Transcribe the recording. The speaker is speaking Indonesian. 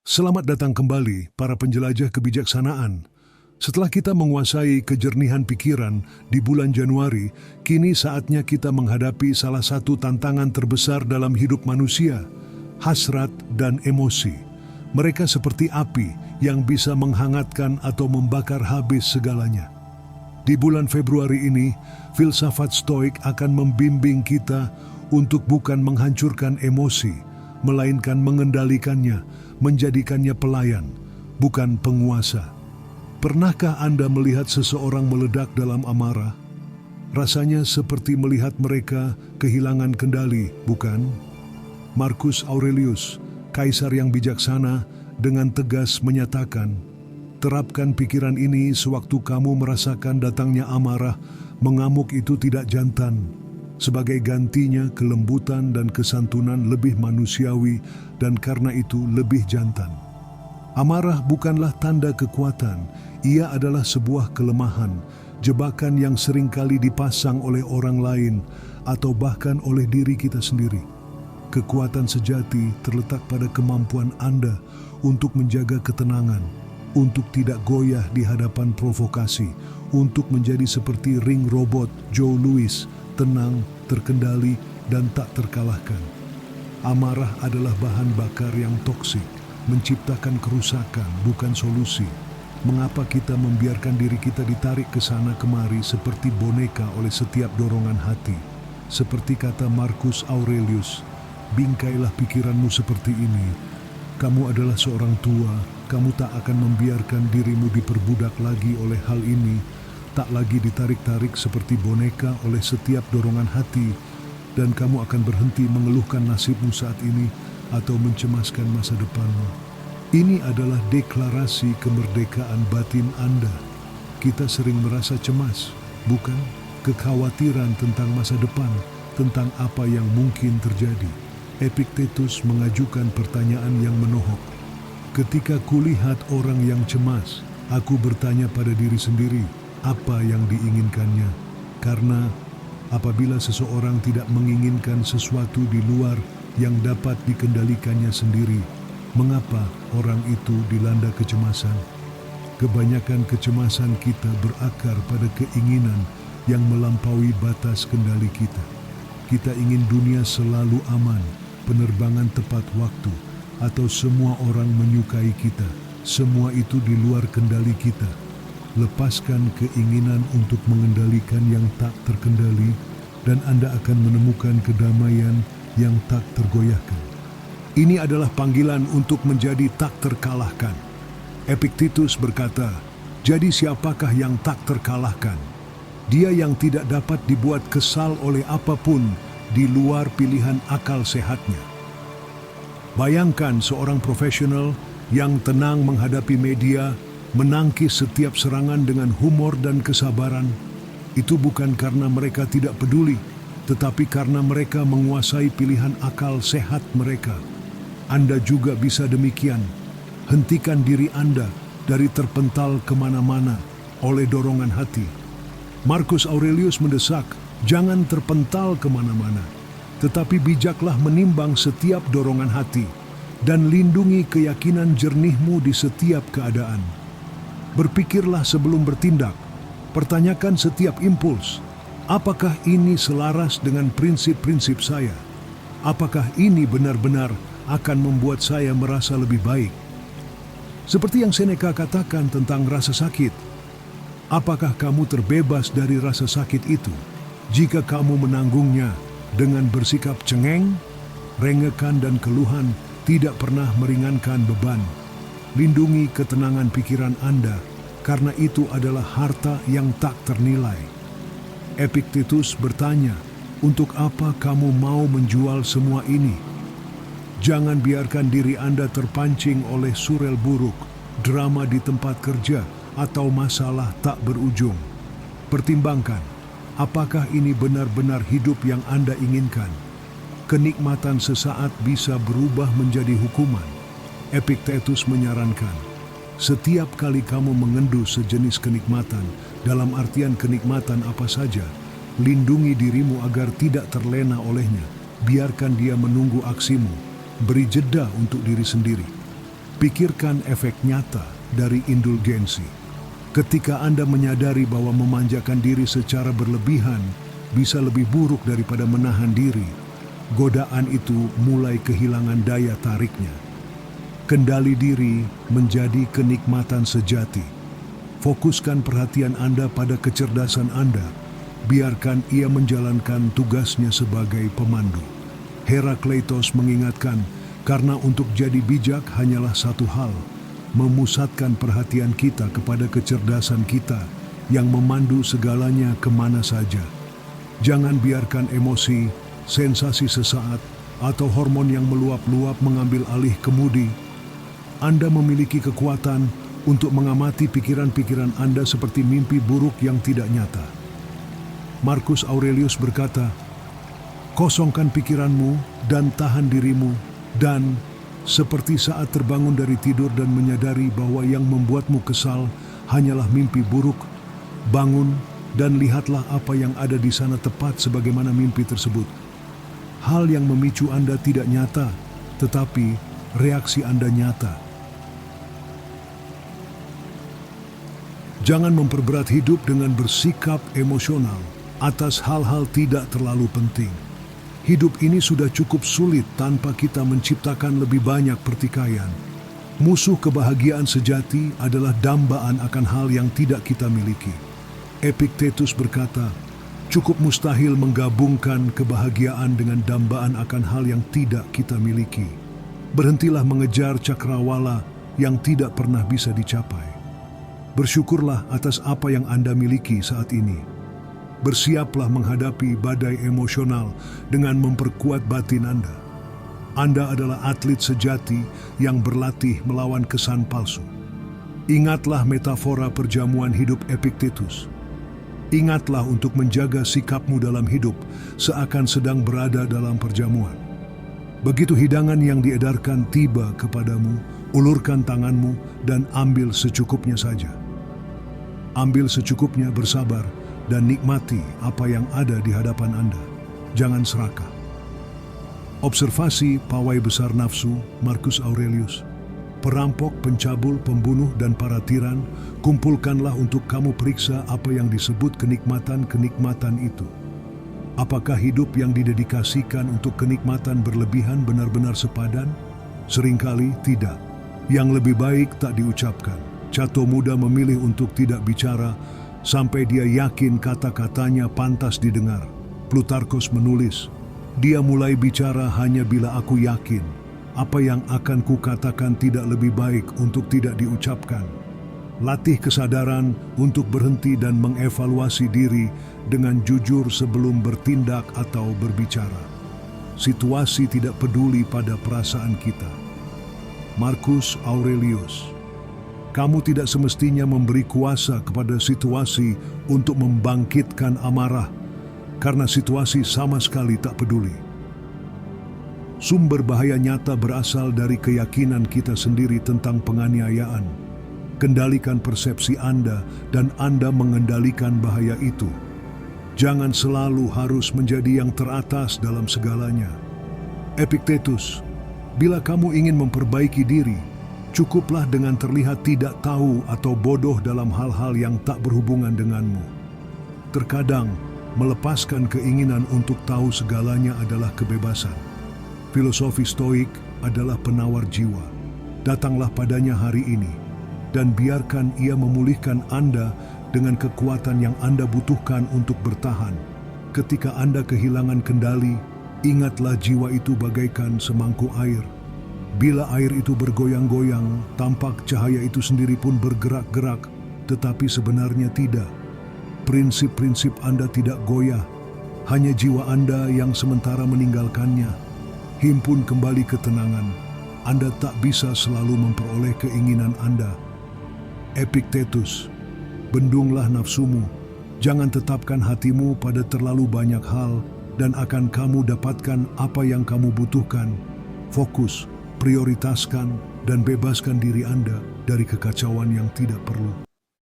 Selamat datang kembali, para penjelajah kebijaksanaan. Setelah kita menguasai kejernihan pikiran di bulan Januari, kini saatnya kita menghadapi salah satu tantangan terbesar dalam hidup manusia, hasrat dan emosi. Mereka seperti api yang bisa menghangatkan atau membakar habis segalanya. Di bulan Februari ini, filsafat Stoik akan membimbing kita untuk bukan menghancurkan emosi, melainkan mengendalikannya, menjadikannya pelayan, bukan penguasa. Pernahkah Anda melihat seseorang meledak dalam amarah? Rasanya seperti melihat mereka kehilangan kendali, bukan? Marcus Aurelius, kaisar yang bijaksana, dengan tegas menyatakan, "Terapkan pikiran ini sewaktu kamu merasakan datangnya amarah, mengamuk itu tidak jantan. Sebagai gantinya, kelembutan dan kesantunan lebih manusiawi dan karena itu lebih jantan." Amarah bukanlah tanda kekuatan, ia adalah sebuah kelemahan, jebakan yang seringkali dipasang oleh orang lain atau bahkan oleh diri kita sendiri. Kekuatan sejati terletak pada kemampuan Anda untuk menjaga ketenangan, untuk tidak goyah di hadapan provokasi, untuk menjadi seperti ring robot Joe Louis, tenang, terkendali, dan tak terkalahkan. Amarah adalah bahan bakar yang toksik, menciptakan kerusakan, bukan solusi. Mengapa kita membiarkan diri kita ditarik ke sana kemari seperti boneka oleh setiap dorongan hati? Seperti kata Marcus Aurelius, bingkailah pikiranmu seperti ini. Kamu adalah seorang tua, kamu tak akan membiarkan dirimu diperbudak lagi oleh hal ini, tak lagi ditarik-tarik seperti boneka oleh setiap dorongan hati, dan kamu akan berhenti mengeluhkan nasibmu saat ini atau mencemaskan masa depanmu. Ini adalah deklarasi kemerdekaan batin Anda. Kita sering merasa cemas, bukan? Kekhawatiran tentang masa depan, tentang apa yang mungkin terjadi. Epictetus mengajukan pertanyaan yang menohok. Ketika kulihat orang yang cemas, aku bertanya pada diri sendiri, apa yang diinginkannya? Karena apabila seseorang tidak menginginkan sesuatu di luar yang dapat dikendalikannya sendiri, mengapa orang itu dilanda kecemasan? Kebanyakan kecemasan kita berakar pada keinginan yang melampaui batas kendali kita. Kita ingin dunia selalu aman, penerbangan tepat waktu, atau semua orang menyukai kita. Semua itu di luar kendali kita. Lepaskan keinginan untuk mengendalikan yang tak terkendali, dan Anda akan menemukan kedamaian yang tak tergoyahkan. Ini adalah panggilan untuk menjadi tak terkalahkan. Epictetus berkata, jadi siapakah yang tak terkalahkan? Dia yang tidak dapat dibuat kesal oleh apapun di luar pilihan akal sehatnya. Bayangkan seorang profesional yang tenang menghadapi media, menangkis setiap serangan dengan humor dan kesabaran. Itu bukan karena mereka tidak peduli, tetapi karena mereka menguasai pilihan akal sehat mereka. Anda juga bisa demikian. Hentikan diri Anda dari terpental kemana-mana oleh dorongan hati. Marcus Aurelius mendesak, jangan terpental kemana-mana, tetapi bijaklah menimbang setiap dorongan hati dan lindungi keyakinan jernihmu di setiap keadaan. Berpikirlah sebelum bertindak. Pertanyakan setiap impuls. Apakah ini selaras dengan prinsip-prinsip saya? Apakah ini benar-benar akan membuat saya merasa lebih baik? Seperti yang Seneca katakan tentang rasa sakit. Apakah kamu terbebas dari rasa sakit itu? Jika kamu menanggungnya dengan bersikap cengeng, rengekan dan keluhan tidak pernah meringankan beban. Lindungi ketenangan pikiran Anda, karena itu adalah harta yang tak ternilai. Epictetus bertanya, untuk apa kamu mau menjual semua ini? Jangan biarkan diri Anda terpancing oleh surel buruk, drama di tempat kerja, atau masalah tak berujung. Pertimbangkan, apakah ini benar-benar hidup yang Anda inginkan? Kenikmatan sesaat bisa berubah menjadi hukuman. Epictetus menyarankan, setiap kali kamu mengendu sejenis kenikmatan, dalam artian kenikmatan apa saja, lindungi dirimu agar tidak terlena olehnya. Biarkan dia menunggu aksimu. Beri jeda untuk diri sendiri. Pikirkan efek nyata dari indulgensi. Ketika Anda menyadari bahwa memanjakan diri secara berlebihan bisa lebih buruk daripada menahan diri, godaan itu mulai kehilangan daya tariknya. Kendali diri menjadi kenikmatan sejati. Fokuskan perhatian Anda pada kecerdasan Anda. Biarkan ia menjalankan tugasnya sebagai pemandu. Herakleitos mengingatkan, karena untuk jadi bijak hanyalah satu hal, memusatkan perhatian kita kepada kecerdasan kita yang memandu segalanya kemana saja. Jangan biarkan emosi, sensasi sesaat, atau hormon yang meluap-luap mengambil alih kemudi. Anda memiliki kekuatan untuk mengamati pikiran-pikiran Anda seperti mimpi buruk yang tidak nyata. Marcus Aurelius berkata, "Kosongkan pikiranmu dan tahan dirimu, dan seperti saat terbangun dari tidur dan menyadari bahwa yang membuatmu kesal hanyalah mimpi buruk, bangun dan lihatlah apa yang ada di sana tepat sebagaimana mimpi tersebut. Hal yang memicu Anda tidak nyata, tetapi reaksi Anda nyata." Jangan memperberat hidup dengan bersikap emosional atas hal-hal tidak terlalu penting. Hidup ini sudah cukup sulit tanpa kita menciptakan lebih banyak pertikaian. Musuh kebahagiaan sejati adalah dambaan akan hal yang tidak kita miliki. Epictetus berkata, cukup mustahil menggabungkan kebahagiaan dengan dambaan akan hal yang tidak kita miliki. Berhentilah mengejar cakrawala yang tidak pernah bisa dicapai. Bersyukurlah atas apa yang Anda miliki saat ini. Bersiaplah menghadapi badai emosional dengan memperkuat batin Anda. Anda adalah atlet sejati yang berlatih melawan kesan palsu. Ingatlah metafora perjamuan hidup Epictetus. Ingatlah untuk menjaga sikapmu dalam hidup seakan sedang berada dalam perjamuan. Begitu hidangan yang diedarkan tiba kepadamu, ulurkan tanganmu dan ambil secukupnya saja. Ambil secukupnya, bersabar, dan nikmati apa yang ada di hadapan Anda. Jangan serakah. Observasi pawai besar nafsu, Marcus Aurelius. Perampok, pencabul, pembunuh, dan para tiran, kumpulkanlah untuk kamu periksa apa yang disebut kenikmatan-kenikmatan itu. Apakah hidup yang didedikasikan untuk kenikmatan berlebihan benar-benar sepadan? Seringkali tidak. Yang lebih baik tak diucapkan. Cato muda memilih untuk tidak bicara sampai dia yakin kata-katanya pantas didengar. Plutarkos menulis, dia mulai bicara hanya bila aku yakin apa yang akan kukatakan tidak lebih baik untuk tidak diucapkan. Latih kesadaran untuk berhenti dan mengevaluasi diri dengan jujur sebelum bertindak atau berbicara. Situasi tidak peduli pada perasaan kita. Marcus Aurelius. Kamu tidak semestinya memberi kuasa kepada situasi untuk membangkitkan amarah, karena situasi sama sekali tak peduli. Sumber bahaya nyata berasal dari keyakinan kita sendiri tentang penganiayaan. Kendalikan persepsi Anda dan Anda mengendalikan bahaya itu. Jangan selalu harus menjadi yang teratas dalam segalanya. Epictetus, bila kamu ingin memperbaiki diri, cukuplah dengan terlihat tidak tahu atau bodoh dalam hal-hal yang tak berhubungan denganmu. Terkadang, melepaskan keinginan untuk tahu segalanya adalah kebebasan. Filosofi Stoik adalah penawar jiwa. Datanglah padanya hari ini, dan biarkan ia memulihkan Anda dengan kekuatan yang Anda butuhkan untuk bertahan. Ketika Anda kehilangan kendali, ingatlah jiwa itu bagaikan semangkuk air. Bila air itu bergoyang-goyang, tampak cahaya itu sendiri pun bergerak-gerak, tetapi sebenarnya tidak. Prinsip-prinsip Anda tidak goyah, hanya jiwa Anda yang sementara meninggalkannya. Himpun kembali ketenangan. Anda tak bisa selalu memperoleh keinginan Anda. Epictetus, bendunglah nafsumu. Jangan tetapkan hatimu pada terlalu banyak hal dan akan kamu dapatkan apa yang kamu butuhkan. Fokus, prioritaskan, dan bebaskan diri Anda dari kekacauan yang tidak perlu.